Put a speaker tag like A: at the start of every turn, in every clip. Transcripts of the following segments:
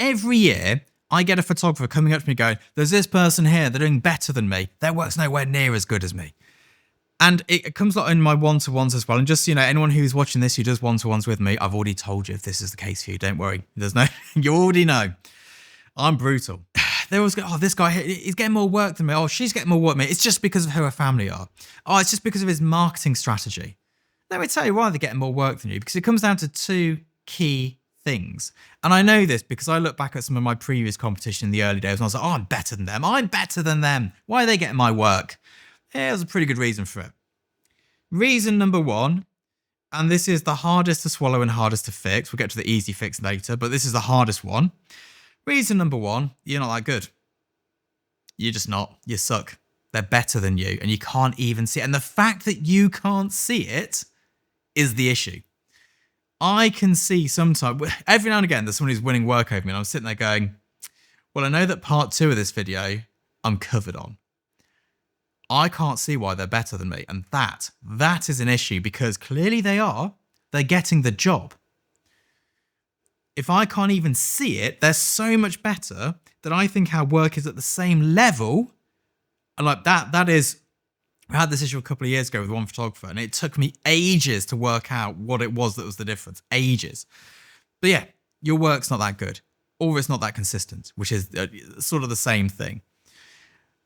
A: every year I get a photographer coming up to me going, there's this person here, they're doing better than me. Their work's nowhere near as good as me. And it comes out in my one-to-ones as well. And just, anyone who's watching this who does one-to-ones with me, I've already told you if this is the case for you, don't worry. You already know. I'm brutal. They always go, this guy, he's getting more work than me. Oh, she's getting more work than me. It's just because of who her family are. Oh, it's just because of his marketing strategy. Let me tell you why they're getting more work than you, because it comes down to two key things. And I know this because I look back at some of my previous competition in the early days and I was like, I'm better than them. I'm better than them. Why are they getting my work? Yeah, there's a pretty good reason for it. Reason number one, and this is the hardest to swallow and hardest to fix. We'll get to the easy fix later, but this is the hardest one. Reason number one, you're not that good. You're just not. You suck. They're better than you, and you can't even see it. And the fact that you can't see it is the issue. I can see sometimes, every now and again, there's someone who's winning work over me, and I'm sitting there going, well, I know that part 2 of this video I'm covered on. I can't see why they're better than me. And that is an issue, because clearly they're getting the job. If I can't even see it, they're so much better that I think our work is at the same level. And like that is, I had this issue a couple of years ago with one photographer, and it took me ages to work out what it was that was the difference. Ages. But yeah, your work's not that good, or it's not that consistent, which is sort of the same thing.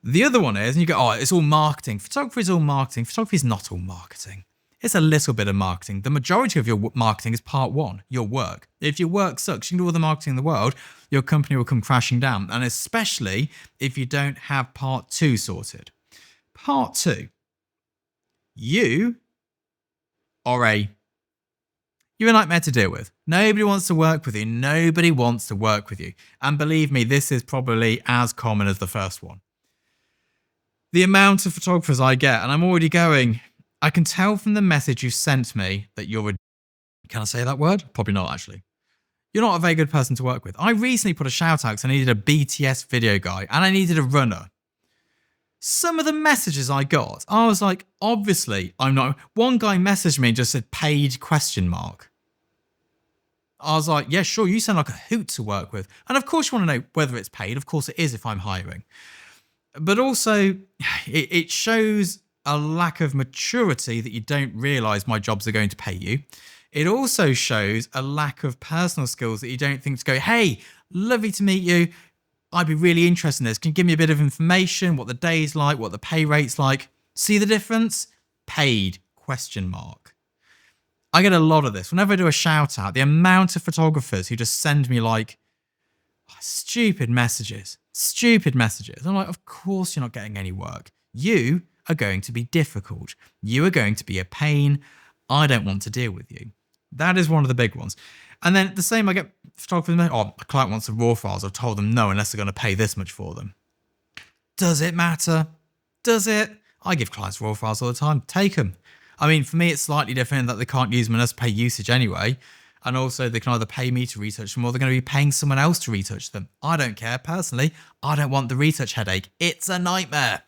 A: The other one is, and you go, it's all marketing. Photography is all marketing. Photography is not all marketing. It's a little bit of marketing. The majority of your marketing is part 1, your work. If your work sucks, you can do all the marketing in the world, your company will come crashing down. And especially if you don't have part 2 sorted. Part 2, you're a nightmare to deal with. Nobody wants to work with you. Nobody wants to work with you. And believe me, this is probably as common as the first one. The amount of photographers I get, and I'm already going, I can tell from the message you sent me that you're can I say that word? Probably not, actually. You're not a very good person to work with. I recently put a shout out because I needed a BTS video guy and I needed a runner. Some of the messages I got, I was like, obviously, I'm not. One guy messaged me and just said, paid ? I was like, yeah, sure, you sound like a hoot to work with. And of course you want to know whether it's paid. Of course it is if I'm hiring. But also, it shows a lack of maturity that you don't realise my jobs are going to pay you. It also shows a lack of personal skills that you don't think to go, hey, lovely to meet you. I'd be really interested in this. Can you give me a bit of information, what the day's like, what the pay rate's like? See the difference? Paid ? I get a lot of this. Whenever I do a shout out, the amount of photographers who just send me like stupid messages. I'm like, of course you're not getting any work. You are going to be difficult. You are going to be a pain. I don't want to deal with you. That is one of the big ones. And then the same, I get photographers, a client wants the raw files. I've told them no, unless they're going to pay this much for them. Does it matter? Does it? I give clients raw files all the time. Take them. I mean, for me, it's slightly different in that they can't use them unless pay usage anyway. And also they can either pay me to retouch them or they're going to be paying someone else to retouch them. I don't care. Personally, I don't want the retouch headache. It's a nightmare.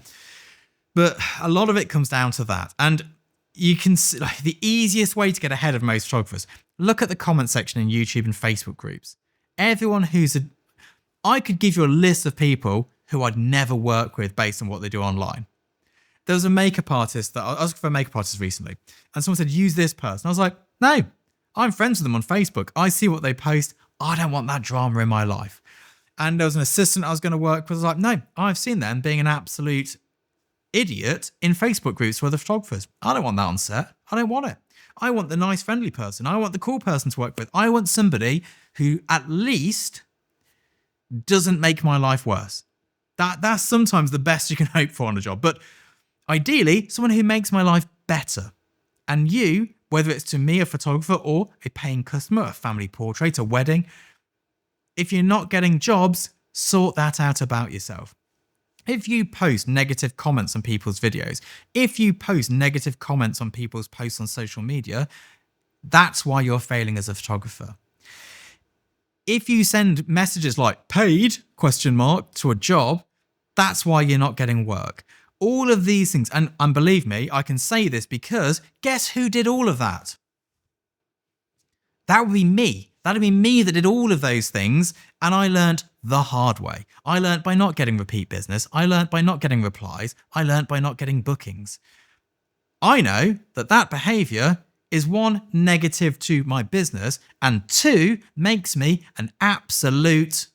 A: But a lot of it comes down to that. And you can see the easiest way to get ahead of most photographers, look at the comment section in YouTube and Facebook groups. Everyone I could give you a list of people who I'd never work with based on what they do online. There was a makeup artist that I was looking for a makeup artist recently, and someone said, use this person. I was like, no, I'm friends with them on Facebook. I see what they post. I don't want that drama in my life. And there was an assistant I was going to work with. I was like, no, I've seen them being an absolute idiot in Facebook groups with other photographers. I don't want that on set. I don't want it. I want the nice, friendly person. I want the cool person to work with. I want somebody who at least doesn't make my life worse. That's sometimes the best you can hope for on a job. But ideally, someone who makes my life better. And you, whether it's to me, a photographer, or a paying customer, a family portrait, a wedding, if you're not getting jobs, sort that out about yourself. If you post negative comments on people's videos, if you post negative comments on people's posts on social media, that's why you're failing as a photographer. If you send messages like paid ? To a job, that's why you're not getting work. All of these things, and believe me, I can say this because guess who did all of that? That would be me. That'd be me that did all of those things, and I learned the hard way. I learned by not getting repeat business. I learned by not getting replies. I learned by not getting bookings. I know that that behavior is one, negative to my business, and two, makes me an absolute